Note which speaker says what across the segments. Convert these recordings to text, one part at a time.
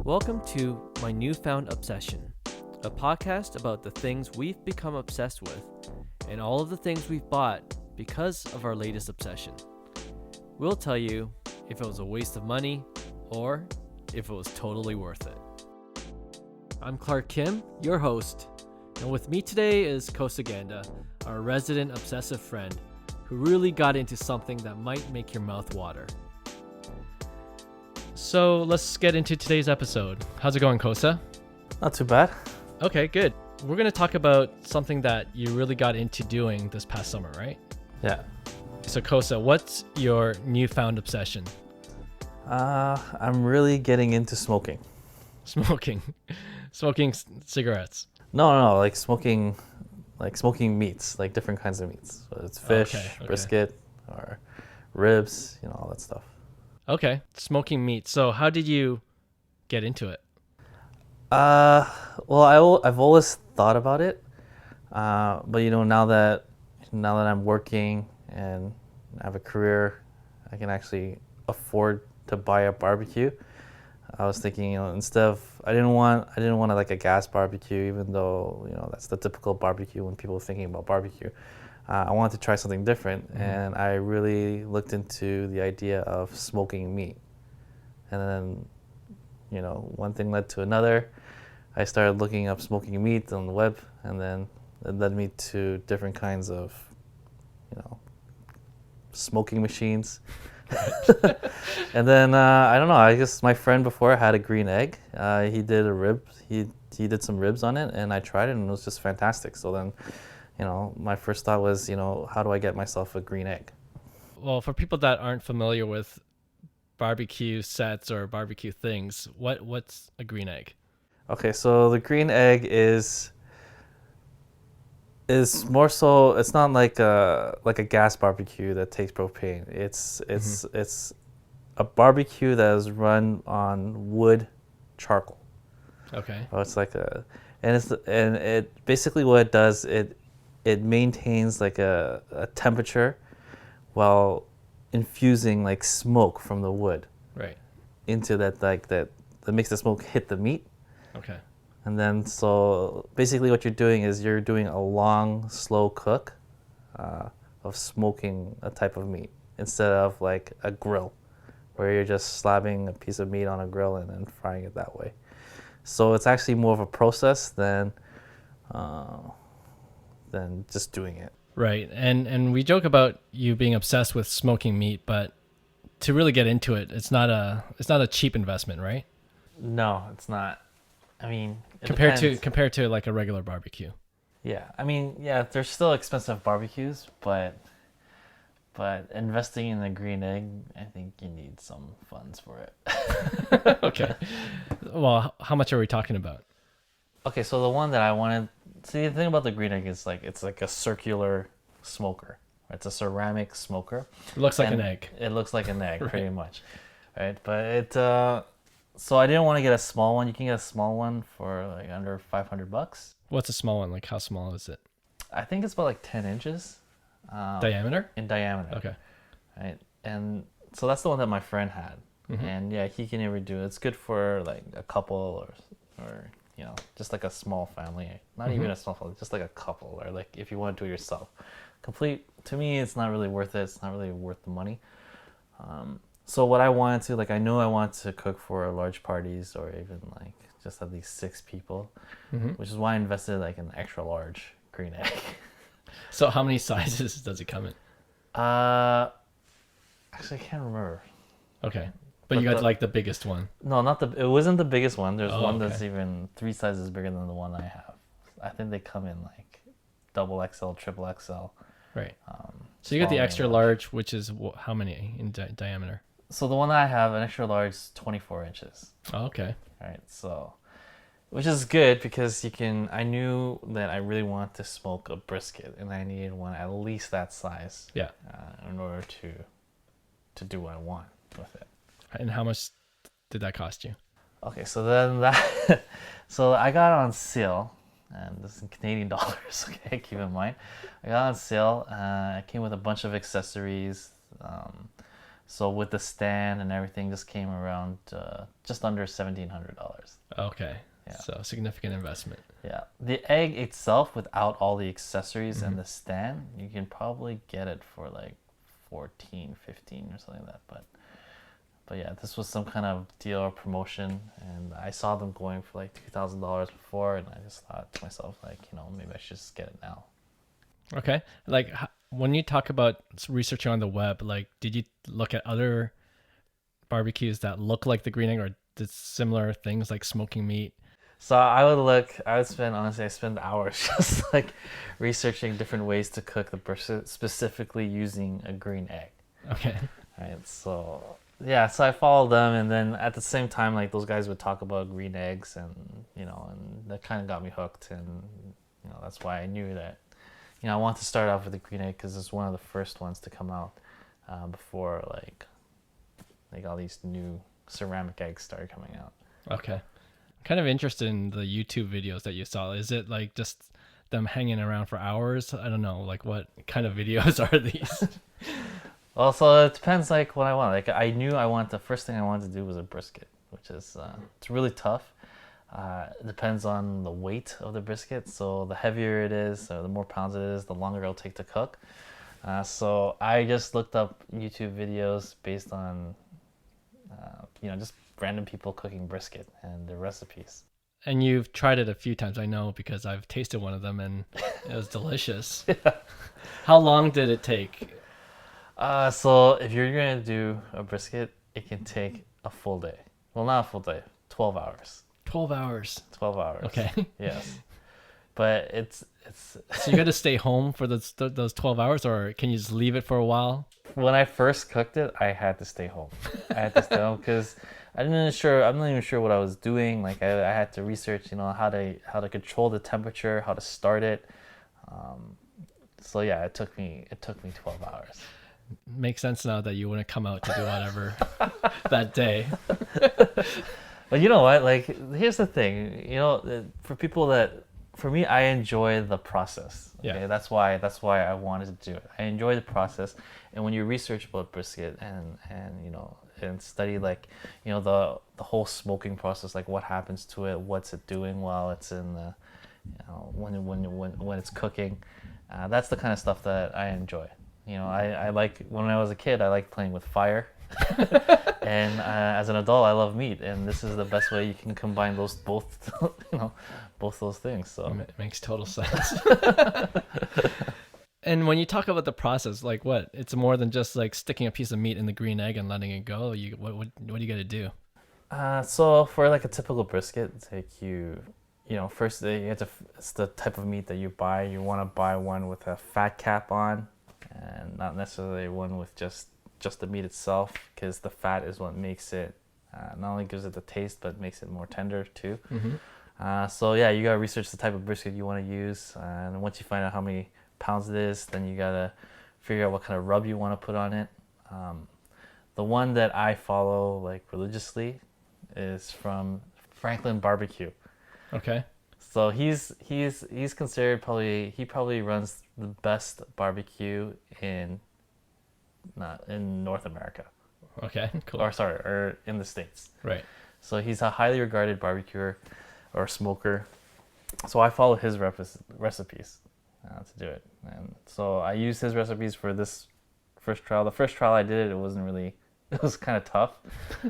Speaker 1: Welcome to My Newfound Obsession, a podcast about the things we've become obsessed with and all of the things we've bought because of our latest obsession. We'll tell you if it was a waste of money or if it was totally worth it. I'm Clark Kim, your host, and with me today is Cossa, our resident obsessive friend who really got into something that might make your mouth water. So let's get into today's episode. How's it going, Cossa?
Speaker 2: Not too bad.
Speaker 1: Okay, good. We're going to talk about something that you really got into doing this past summer, right?
Speaker 2: Yeah.
Speaker 1: So Cossa, what's your newfound obsession?
Speaker 2: I'm really getting into smoking.
Speaker 1: Smoking cigarettes.
Speaker 2: No, like smoking meats, like different kinds of meats. So it's fish,
Speaker 1: Okay.
Speaker 2: brisket, or ribs, all that stuff.
Speaker 1: Okay, smoking meat. So how did you get into it?
Speaker 2: Well, I've always thought about it, but now that I'm working and I have a career, I can actually afford to buy a barbecue. I was thinking, instead of I didn't want like a gas barbecue, even though that's the typical barbecue when people are thinking about barbecue. I wanted to try something different, and I really looked into the idea of smoking meat. And then, one thing led to another. I started looking up smoking meat on the web, and then it led me to different kinds of, smoking machines. And then I don't know. I guess my friend before had a green egg. He did a rib. He did some ribs on it, and I tried it, and it was just fantastic. So then, my first thought was, how do I get myself a green egg?
Speaker 1: Well, for people that aren't familiar with barbecue sets or barbecue things, what's a green egg?
Speaker 2: Okay, so the green egg is more so. It's not like a gas barbecue that takes propane. It's a barbecue that is run on wood charcoal.
Speaker 1: Okay.
Speaker 2: So it's like it basically what it does, it maintains like a temperature while infusing like smoke from the wood
Speaker 1: Right.
Speaker 2: into that makes the smoke hit the meat.
Speaker 1: Okay.
Speaker 2: And then so basically what you're doing is you're doing a long slow cook of smoking a type of meat instead of like a grill where you're just slapping a piece of meat on a grill and then frying it that way. So it's actually more of a process than just doing it.
Speaker 1: Right. And we joke about you being obsessed with smoking meat, but to really get into it, it's not a cheap investment, right?
Speaker 2: No, it's not. I mean,
Speaker 1: compared to like a regular barbecue.
Speaker 2: Yeah. I mean, yeah, they're still expensive barbecues, but investing in a green egg, I think you need some funds for it.
Speaker 1: Okay. Well, how much are we talking about?
Speaker 2: Okay, so the one that I wanted. See, the thing about the green egg is it's like a circular smoker. It's a ceramic smoker.
Speaker 1: It looks like an egg.
Speaker 2: It looks like an egg,
Speaker 1: Right.
Speaker 2: pretty much, right? But it. So I didn't want to get a small one. You can get a small one for like under $500.
Speaker 1: What's a small one? Like how small is it?
Speaker 2: I think it's about like 10 inches.
Speaker 1: Diameter?
Speaker 2: In diameter.
Speaker 1: Okay.
Speaker 2: Right, and so that's the one that my friend had, and yeah, he can never do it. It's good for like a couple or just like a small family, not even a small family, just like a couple, or like if you want to do it yourself. To me, it's not really worth it. It's not really worth the money. So what I wanted to, like, I know I want to cook for large parties or even like just at least 6 people, which is why I invested like an extra large green egg.
Speaker 1: So how many sizes does it come in?
Speaker 2: Actually, I can't remember.
Speaker 1: Okay. But you got like the biggest one.
Speaker 2: No, it wasn't the biggest one. There's one
Speaker 1: okay.
Speaker 2: that's even 3 sizes bigger than the one I have. I think they come in like double XL, triple XL.
Speaker 1: Right. So you got the
Speaker 2: small,
Speaker 1: extra
Speaker 2: medium,
Speaker 1: large, which is how many in diameter?
Speaker 2: So the one that I have, an extra large, is 24 inches.
Speaker 1: Oh, okay.
Speaker 2: Right. So, which is good because I knew that I really wanted to smoke a brisket, and I needed one at least that size.
Speaker 1: Yeah.
Speaker 2: In order to do what I want with it.
Speaker 1: And how much did that cost you?
Speaker 2: Okay, so then so I got it on sale, and this is in Canadian dollars. Okay, keep in mind, I got it on sale. It came with a bunch of accessories. So with the stand and everything, just came around just under $1,700.
Speaker 1: Okay.
Speaker 2: Yeah.
Speaker 1: So significant investment.
Speaker 2: Yeah. The egg itself, without all the accessories
Speaker 1: Mm-hmm.
Speaker 2: and the stand, you can probably get it for like 14, 15 or something like that. But yeah, this was some kind of deal or promotion, and I saw them going for like $2,000 before, and I just thought to myself, like, maybe I should just get it now.
Speaker 1: Okay. Like when you talk about researching on the web, like did you look at other barbecues that look like the green egg or did similar things like smoking meat?
Speaker 2: So I would spend, honestly, I spend hours just like researching different ways to cook the brisket, specifically using a green egg.
Speaker 1: Okay.
Speaker 2: Right. So yeah, so I followed them, and then at the same time, like those guys would talk about green eggs, and and that kind of got me hooked, and that's why I knew that I wanted to start off with the green egg because it's one of the first ones to come out before like all these new ceramic eggs started coming out.
Speaker 1: Okay. I'm kind of interested in the YouTube videos that you saw. Is it like just them hanging around for hours? I don't know. Like what kind of videos are these?
Speaker 2: Well, so it depends like what I want. Like I knew the first thing I wanted to do was a brisket, which is it's really tough. It depends on the weight of the brisket. So the heavier it is, or the more pounds it is, the longer it'll take to cook. So I just looked up YouTube videos based on just random people cooking brisket and their recipes.
Speaker 1: And you've tried it a few times, I know, because I've tasted one of them and it was delicious. How long did it take?
Speaker 2: So if you're gonna do a brisket, it can take a full day. Well, not a full day, 12 hours.
Speaker 1: 12 hours.
Speaker 2: 12 hours.
Speaker 1: Okay.
Speaker 2: Yes. But it's
Speaker 1: So you got to stay home for those 12 hours, or can you just leave it for a while?
Speaker 2: when I first cooked it, I had to stay home. I had to stay home because I'm not even sure what I was doing. Like I had to research, how to control the temperature, how to start it. So yeah, it took me 12 hours.
Speaker 1: Makes sense now that you wouldn't come out to do whatever that day.
Speaker 2: But you know what? Like, here's the thing. For me, I enjoy the process. Okay?
Speaker 1: Yeah.
Speaker 2: That's why I wanted to do it. I enjoy the process, and when you research about brisket and study the whole smoking process, like what happens to it, what's it doing while it's in the, when it's cooking, that's the kind of stuff that I enjoy. I like when I was a kid, I liked playing with fire. And as an adult, I love meat, and this is the best way you can combine both both those things. So
Speaker 1: It makes total sense. And when you talk about the process, like what? It's more than just like sticking a piece of meat in the green egg and letting it go. What do you got to do?
Speaker 2: so for like a typical brisket, it's like first you have to, it's the type of meat that you buy. You want to buy one with a fat cap on, and not necessarily one with just the meat itself, because the fat is what makes it not only gives it the taste but makes it more tender too. So yeah, you gotta research the type of brisket you want to use, and once you find out how many pounds it is, then you gotta figure out what kind of rub you want to put on it. The one that I follow like religiously is from Franklin Barbecue.
Speaker 1: Okay.
Speaker 2: So he's considered he probably runs the best barbecue in North America,
Speaker 1: Okay. Cool.
Speaker 2: or in the States.
Speaker 1: Right.
Speaker 2: So he's a highly regarded barbecuer or smoker. So I follow his recipes to do it, and so I used his recipes for this first trial. The first trial I did, it wasn't really. It was kind of tough,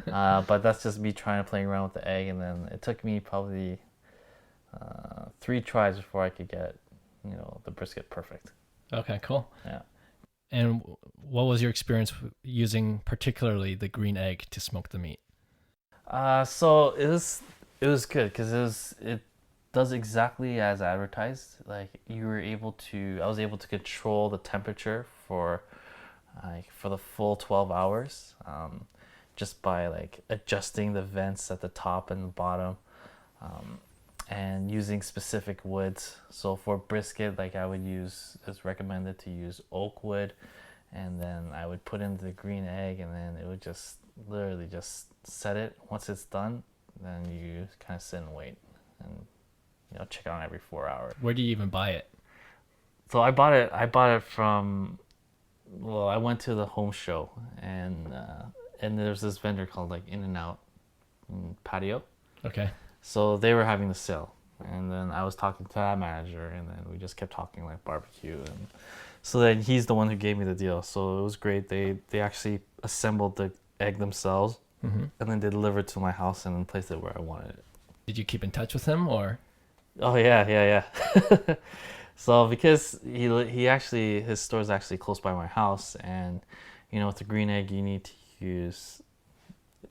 Speaker 2: but that's just me playing around with the egg, and then it took me probably 3 tries before I could get the brisket perfect.
Speaker 1: Okay. Cool.
Speaker 2: Yeah.
Speaker 1: And what was your experience using particularly the green egg to smoke the meat?
Speaker 2: So it was good because it does exactly as advertised. Like I was able to control the temperature for the full 12 hours, just by like adjusting the vents at the top and the bottom, and using specific woods. So for brisket, like it's recommended to use oak wood, and then I would put in the green egg, and then it would just literally just set it. Once it's done, then you kind of sit and wait, and check it on every 4 hours.
Speaker 1: Where do you even buy it?
Speaker 2: So I bought it from well, I went to the home show, and there's this vendor called like In and Out Patio.
Speaker 1: Okay.
Speaker 2: So they were having the sale, and then I was talking to that manager, and then we just kept talking like barbecue, and so then he's the one who gave me the deal. So it was great. They actually assembled the egg themselves, and then they delivered it to my house and then placed it where I wanted it.
Speaker 1: Did you keep in touch with him or?
Speaker 2: Oh yeah. So because he actually, his store is actually close by my house, and with the green egg you need to use,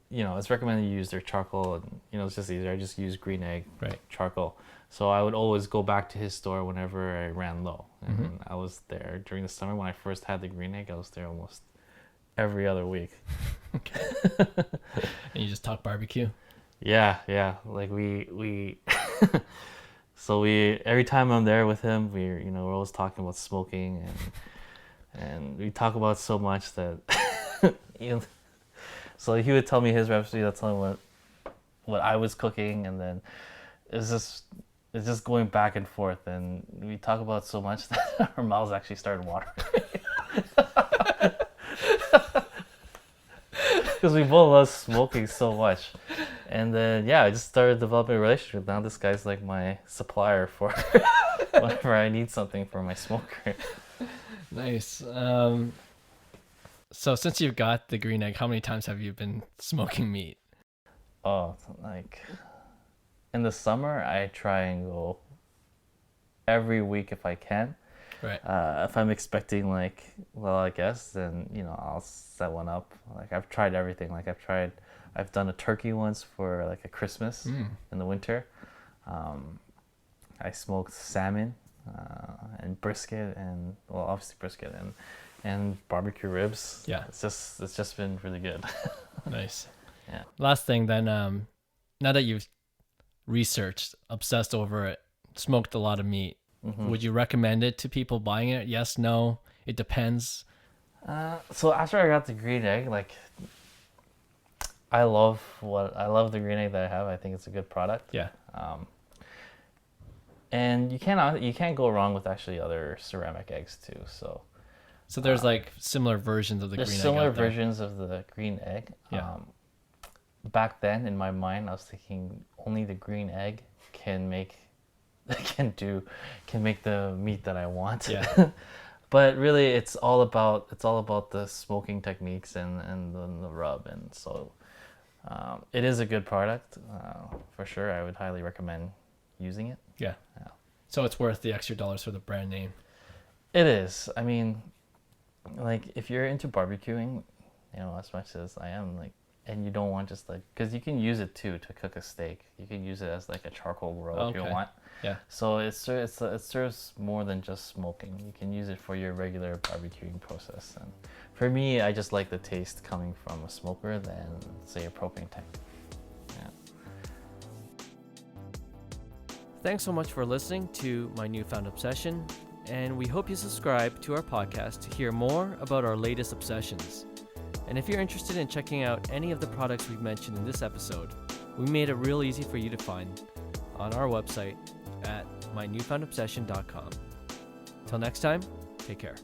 Speaker 2: it's recommended you use their charcoal, and it's just easier. I just use green egg charcoal. So I would always go back to his store whenever I ran low, and I was there during the summer when I first had the green egg. I was there almost every other week.
Speaker 1: Okay. And you just talk barbecue?
Speaker 2: Yeah. Like we so every time I'm there with him, we're always talking about smoking, and we talk about so much that so he would tell me his recipe, I'd tell him what I was cooking, and then it's just going back and forth, and we talk about so much that our mouths actually started watering. Because we both love smoking so much. And then, I just started developing a relationship. Now this guy's like my supplier for whenever I need something for my smoker.
Speaker 1: Nice. So since you've got the green egg, how many times have you been smoking meat?
Speaker 2: Oh, like in the summer, I try and go every week if I can.
Speaker 1: Right.
Speaker 2: If I'm expecting I guess, then I'll set one up. Like I've tried everything. Like I've done a turkey once for like a Christmas in the winter. I smoked salmon and brisket, and obviously brisket and barbecue ribs.
Speaker 1: Yeah.
Speaker 2: It's just been really good.
Speaker 1: Nice.
Speaker 2: Yeah.
Speaker 1: Last thing then, now that you've researched, obsessed over it, smoked a lot of meat, would you recommend it to people buying it? Yes, no, it depends.
Speaker 2: So after I got the green egg, I love the green egg that I have. I think it's a good product.
Speaker 1: Yeah.
Speaker 2: And you can't go wrong with actually other ceramic eggs too. So
Speaker 1: there's like similar versions of the green egg.
Speaker 2: There's similar versions of the green egg.
Speaker 1: Yeah.
Speaker 2: Back then in my mind, I was thinking only the green egg can make the meat that I want.
Speaker 1: Yeah.
Speaker 2: But really, it's all about the smoking techniques and the rub, and so it is a good product for sure. I would highly recommend using it.
Speaker 1: Yeah. So it's worth the extra dollars for the brand name.
Speaker 2: It is. I mean, if you're into barbecuing, as much as I am, and you don't want just because you can use it too to cook a steak. You can use it as a charcoal grill if you want.
Speaker 1: Yeah.
Speaker 2: So it serves more than just smoking. You can use it for your regular barbecuing process. And for me, I just like the taste coming from a smoker than say a propane tank. Yeah.
Speaker 1: Thanks so much for listening to My Newfound Obsession, and we hope you subscribe to our podcast to hear more about our latest obsessions. And if you're interested in checking out any of the products we've mentioned in this episode, we made it real easy for you to find on our website at mynewfoundobsession.com. Till next time, take care.